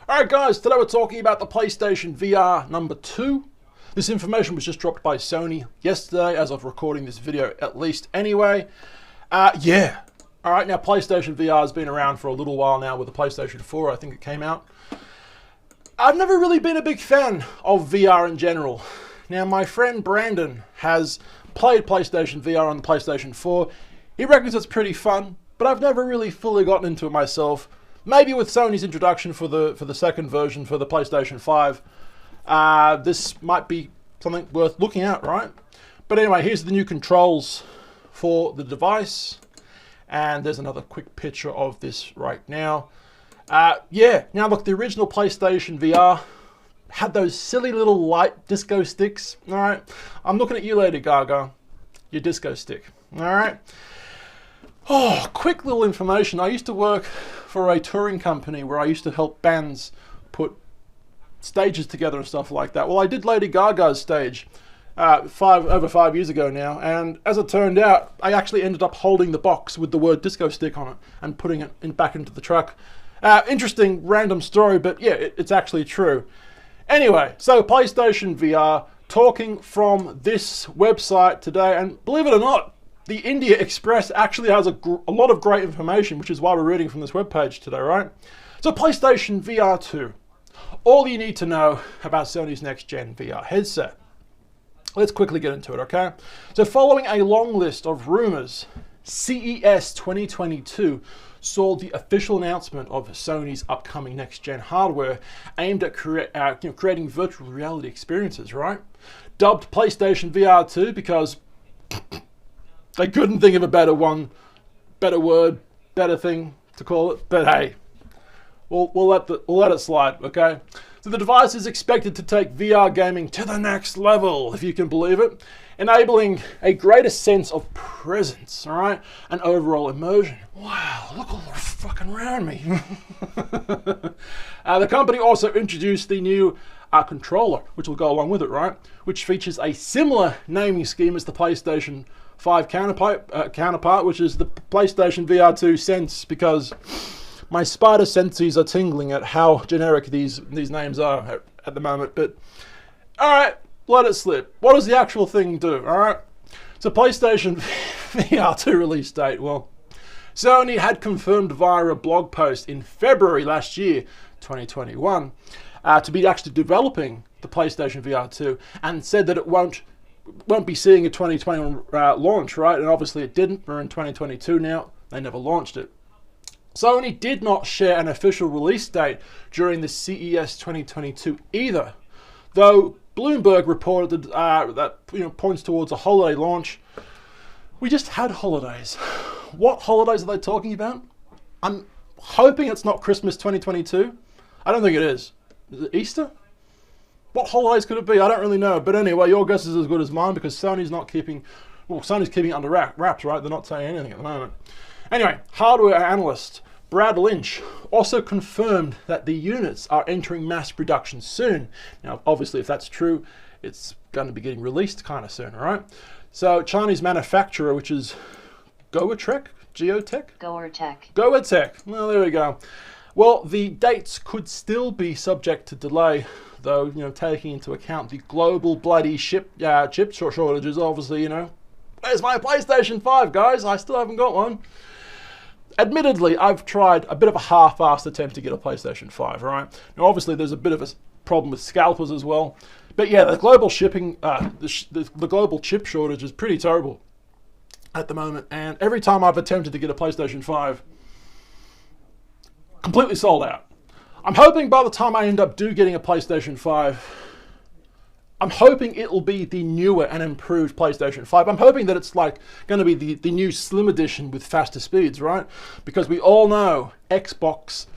Alright guys, today we're talking about the PlayStation VR number 2. This information was just dropped by Sony yesterday as of recording this video, at least anyway. Yeah. Alright, now PlayStation VR has been around for a little while now with the PlayStation 4, I think it came out. I've never really been a big fan of VR in general. Now my friend Brandon has played PlayStation VR on the PlayStation 4. He reckons it's pretty fun, but I've never really fully gotten into it myself. Maybe with Sony's introduction for the second version for the PlayStation 5, this might be something worth looking at, right? But anyway, here's the new controls for the device, and there's another quick picture of this right now. Yeah, now look, the original PlayStation VR had those silly little light disco sticks, all right? I'm looking at you later, Gaga, your disco stick, all right? Oh, quick little information. I used to work for a touring company where I used to help bands put stages together and stuff like that. Well, I did Lady Gaga's stage over 5 years ago now, and as it turned out, I actually ended up holding the box with the word disco stick on it and putting it back into the truck. Interesting, random story, but yeah, it's actually true. Anyway, so PlayStation VR, talking from this website today, and believe it or not, the India Express actually has a lot of great information, which is why we're reading from this webpage today, right? So PlayStation VR2, all you need to know about Sony's next-gen VR headset. Let's quickly get into it, okay? So following a long list of rumors, CES 2022 saw the official announcement of Sony's upcoming next-gen hardware aimed at creating virtual reality experiences, right? Dubbed PlayStation VR2 because they couldn't think of a better word, better thing to call it. But hey, we'll let it slide, okay? So the device is expected to take VR gaming to the next level, if you can believe it, enabling a greater sense of presence, all right, and overall immersion. Wow, look all fucking around me. The company also introduced the new controller, which will go along with it, right? Which features a similar naming scheme as the PlayStation 5 counterpart, which is the PlayStation VR2 Sense, because my spider senses are tingling at how generic these names are at the moment. But all right, let it slip. What does the actual thing do? All right, so PlayStation VR2 release date. Well, Sony had confirmed via a blog post in February last year, 2021, to be actually developing the PlayStation VR2, and said that it won't be seeing a 2021 launch, right? And obviously it didn't. We're in 2022 now. They never launched it. Sony did not share an official release date during the CES 2022 either, though Bloomberg reported that points towards a holiday launch. We just had holidays. What holidays are they talking about? I'm hoping it's not Christmas 2022. I don't think it is. Is it Easter? What holidays could it be? I don't really know. But anyway, your guess is as good as mine, because Sony's keeping it under wraps, right? They're not saying anything at the moment. Anyway, hardware analyst Brad Lynch also confirmed that the units are entering mass production soon. Now, obviously, if that's true, it's going to be getting released kind of soon, all right? So, Chinese manufacturer, which is Goertek? Goertek. Well, there we go. Well, the dates could still be subject to delay, though, taking into account the global bloody chip shortages, obviously, where's my PlayStation 5, guys? I still haven't got one. Admittedly, I've tried a bit of a half-assed attempt to get a PlayStation 5, right? Now, obviously, there's a bit of a problem with scalpers as well. But yeah, the global shipping, the global chip shortage is pretty terrible at the moment. And every time I've attempted to get a PlayStation 5, completely sold out. I'm hoping by the time I end up getting a PlayStation 5, I'm hoping it'll be the newer and improved PlayStation 5. I'm hoping that it's going to be the new Slim Edition with faster speeds, right? Because we all know Xbox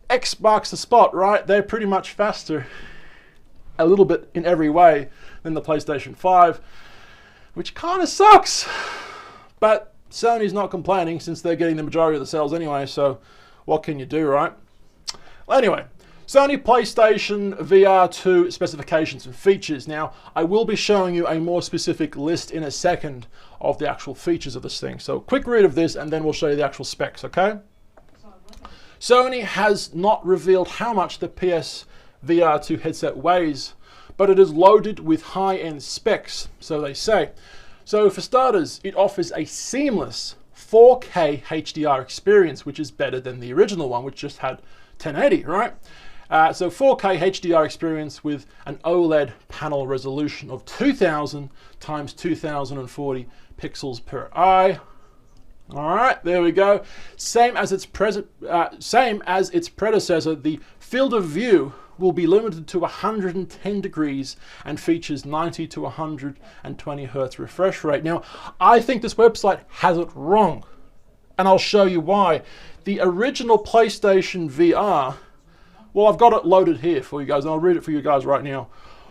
the spot, right? They're pretty much faster a little bit in every way than the PlayStation 5, which kind of sucks. But Sony's not complaining since they're getting the majority of the sales anyway, so what can you do, right? Well, anyway, Sony PlayStation VR2 specifications and features. Now, I will be showing you a more specific list in a second of the actual features of this thing. So quick read of this and then we'll show you the actual specs, okay? Sony has not revealed how much the PSVR2 headset weighs, but it is loaded with high-end specs, so they say. So for starters, it offers a seamless 4K HDR experience, which is better than the original one, which just had 1080, right? So 4K HDR experience with an OLED panel resolution of 2000 times 2040 pixels per eye. All right, there we go. Same as its predecessor, the field of view will be limited to 110 degrees and features 90 to 120 hertz refresh rate. Now, I think this website has it wrong, and I'll show you why. The original PlayStation VR, well, I've got it loaded here for you guys, and I'll read it for you guys right now.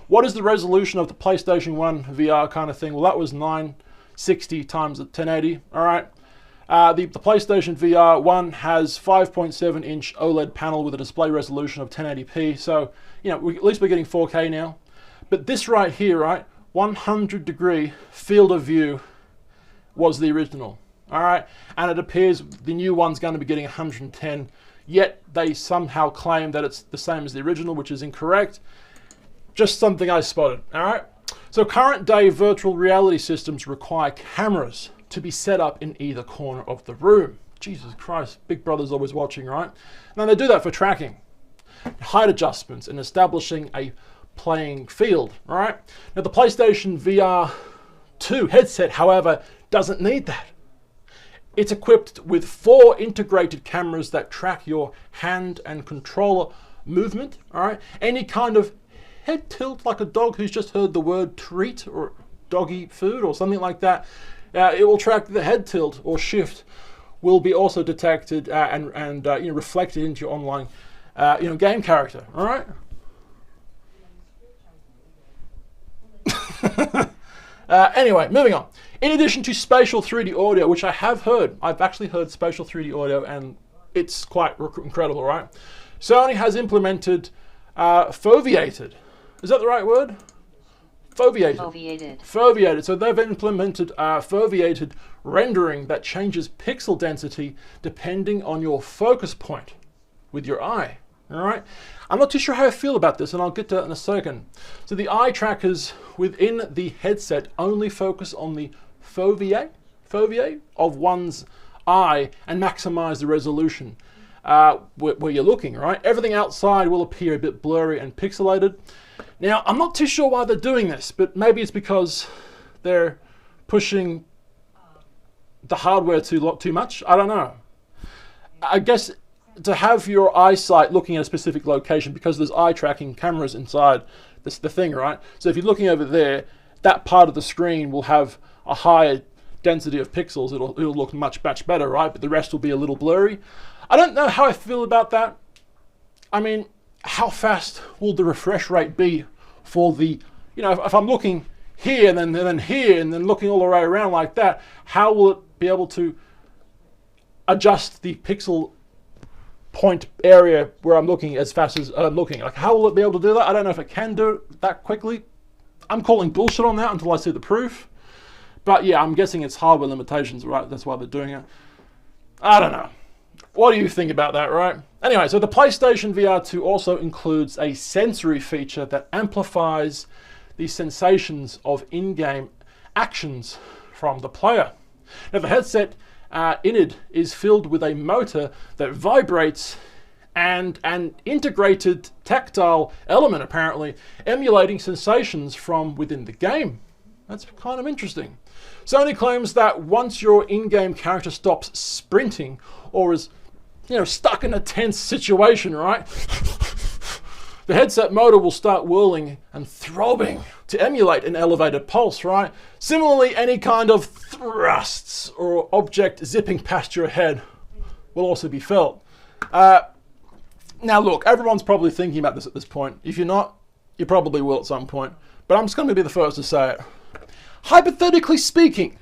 What is the resolution of the PlayStation 1 VR kind of thing? Well, that was 960 times 1080, all right? The PlayStation VR 1 has 5.7 inch OLED panel with a display resolution of 1080p. So, you know, at least we're getting 4K now. But this right here, right, 100 degree field of view was the original. All right, and it appears the new one's going to be getting 110, yet they somehow claim that it's the same as the original, which is incorrect. Just something I spotted, all right? So current day virtual reality systems require cameras to be set up in either corner of the room. Jesus Christ, Big Brother's always watching, right? Now they do that for tracking, height adjustments, and establishing a playing field, right? Now the PlayStation VR2 headset, however, doesn't need that. It's equipped with 4 integrated cameras that track your hand and controller movement, all right? Any kind of head tilt, like a dog who's just heard the word treat or doggy food or something like that, it will track the head tilt or shift, will be also detected and reflected into your online game character, all right? Anyway, moving on. In addition to spatial 3D audio, which I have heard, I've actually heard spatial 3D audio and it's quite incredible, right? Sony has implemented foveated. Is that the right word? Foveated. Foveated. So they've implemented foveated rendering that changes pixel density depending on your focus point with your eye. All right. I'm not too sure how I feel about this, and I'll get to that in a second. So the eye trackers within the headset only focus on the fovea of one's eye and maximize the resolution where you're looking, right? Everything outside will appear a bit blurry and pixelated. Now, I'm not too sure why they're doing this, but maybe it's because they're pushing the hardware too much. I don't know. I guess to have your eyesight looking at a specific location, because there's eye tracking cameras inside the thing, right? So if you're looking over there, that part of the screen will have a higher density of pixels. It'll look much better, right? But the rest will be a little blurry. I don't know how I feel about that. I mean, how fast will the refresh rate be for the, if I'm looking here and then here and then looking all the way around like that, how will it be able to adjust the pixel point area where I'm looking as fast as I'm looking? Like, how will it be able to do that? I don't know if it can do it that quickly. I'm calling bullshit on that until I see the proof. But yeah, I'm guessing it's hardware limitations, right? That's why they're doing it. I don't know. What do you think about that, right? Anyway, so the PlayStation VR2 also includes a sensory feature that amplifies the sensations of in-game actions from the player. Now, the headset in it is filled with a motor that vibrates and an integrated tactile element, apparently, emulating sensations from within the game. That's kind of interesting. Sony claims that once your in-game character stops sprinting or is, stuck in a tense situation, right? The headset motor will start whirling and throbbing to emulate an elevated pulse, right? Similarly, any kind of thrusts or object zipping past your head will also be felt. Now look, everyone's probably thinking about this at this point. If you're not, you probably will at some point. But I'm just going to be the first to say it. Hypothetically speaking,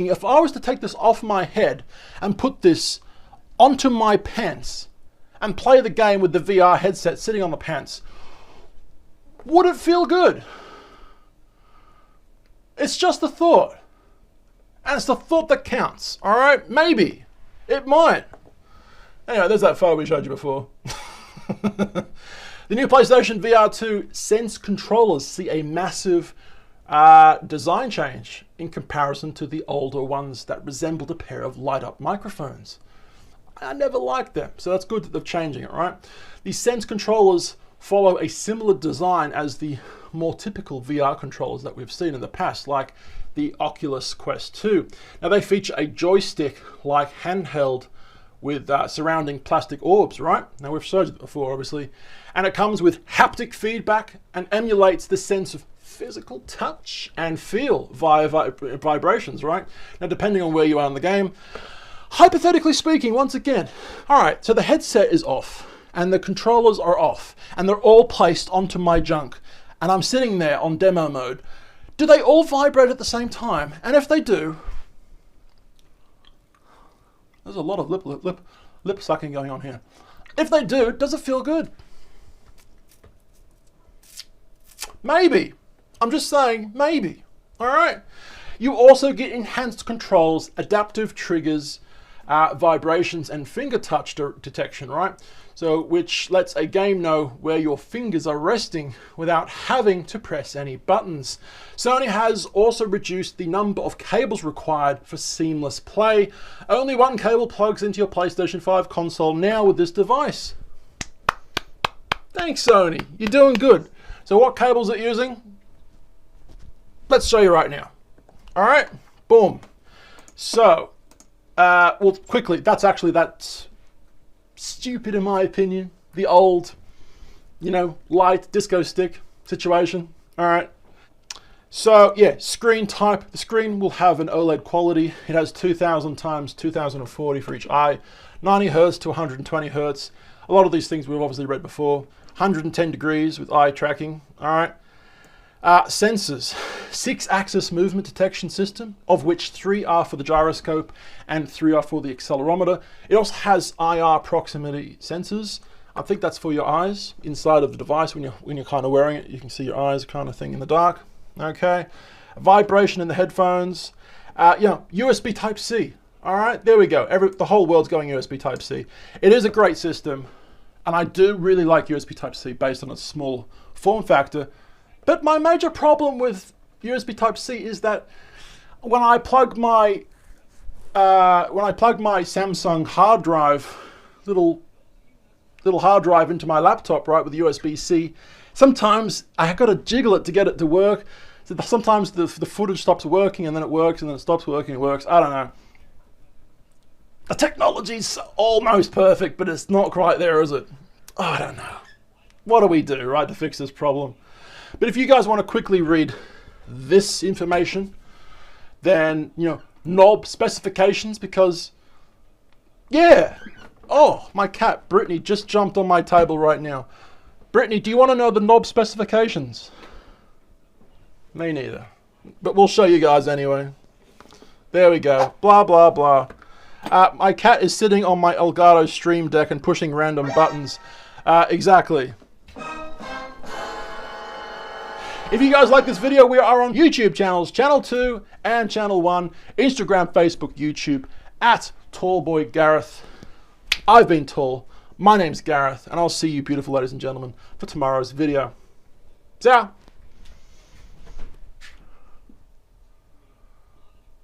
if I was to take this off my head and put this onto my pants and play the game with the VR headset sitting on the pants, would it feel good? It's just a thought. And it's the thought that counts, all right? Maybe. It might. Anyway, there's that photo we showed you before. The new PlayStation VR2 Sense controllers see a massive design change in comparison to the older ones that resembled a pair of light-up microphones. I never liked them, so that's good that they're changing it, right? These Sense controllers follow a similar design as the more typical VR controllers that we've seen in the past, like the Oculus Quest 2. Now they feature a joystick-like handheld with surrounding plastic orbs, right? Now we've showed it before, obviously. And it comes with haptic feedback and emulates the sense of physical touch and feel via vibrations, right? Now depending on where you are in the game, hypothetically speaking, once again, all right, so the headset is off and the controllers are off and they're all placed onto my junk and I'm sitting there on demo mode. Do they all vibrate at the same time? And if they do, there's a lot of lip sucking going on here. If they do, does it feel good? Maybe. I'm just saying, maybe. All right. You also get enhanced controls, adaptive triggers, vibrations, and finger touch detection, right? So, which lets a game know where your fingers are resting without having to press any buttons. Sony has also reduced the number of cables required for seamless play. Only one cable plugs into your PlayStation 5 console now with this device. Thanks, Sony. You're doing good. So what cables are it using? Let's show you right now. All right, boom. So, well, quickly, that's stupid in my opinion. The old, light disco stick situation. All right. So yeah, screen type. The screen will have an OLED quality. It has 2000 times 2040 for each eye, 90 Hertz to 120 Hertz. A lot of these things we've obviously read before. 110 degrees with eye tracking. All right. Sensors, 6-axis movement detection system, of which 3 are for the gyroscope and 3 are for the accelerometer. It also has IR proximity sensors. I think that's for your eyes inside of the device when you're kind of wearing it. You can see your eyes kind of thing in the dark. Okay, vibration in the headphones. USB Type-C. All right, there we go. The whole world's going USB Type-C. It is a great system, and I do really like USB Type-C based on its small form factor. But my major problem with USB Type-C is that when I plug my Samsung hard drive, little hard drive into my laptop, right, with USB-C, sometimes I got to jiggle it to get it to work. So sometimes the footage stops working and then it works and then it stops working and it works. I don't know. The technology's almost perfect, but it's not quite there, is it? Oh, I don't know. What do we do, right, to fix this problem? But if you guys want to quickly read this information, then, knob specifications, because, yeah. Oh, my cat, Brittany, just jumped on my table right now. Brittany, do you want to know the knob specifications? Me neither. But we'll show you guys anyway. There we go. Blah, blah, blah. My cat is sitting on my Elgato Stream Deck and pushing random buttons. Exactly. If you guys like this video, we are on YouTube channels, Channel 2 and Channel 1, Instagram, Facebook, YouTube, at TallBoyGareth. I've been Tall, my name's Gareth, and I'll see you beautiful ladies and gentlemen for tomorrow's video. See ya!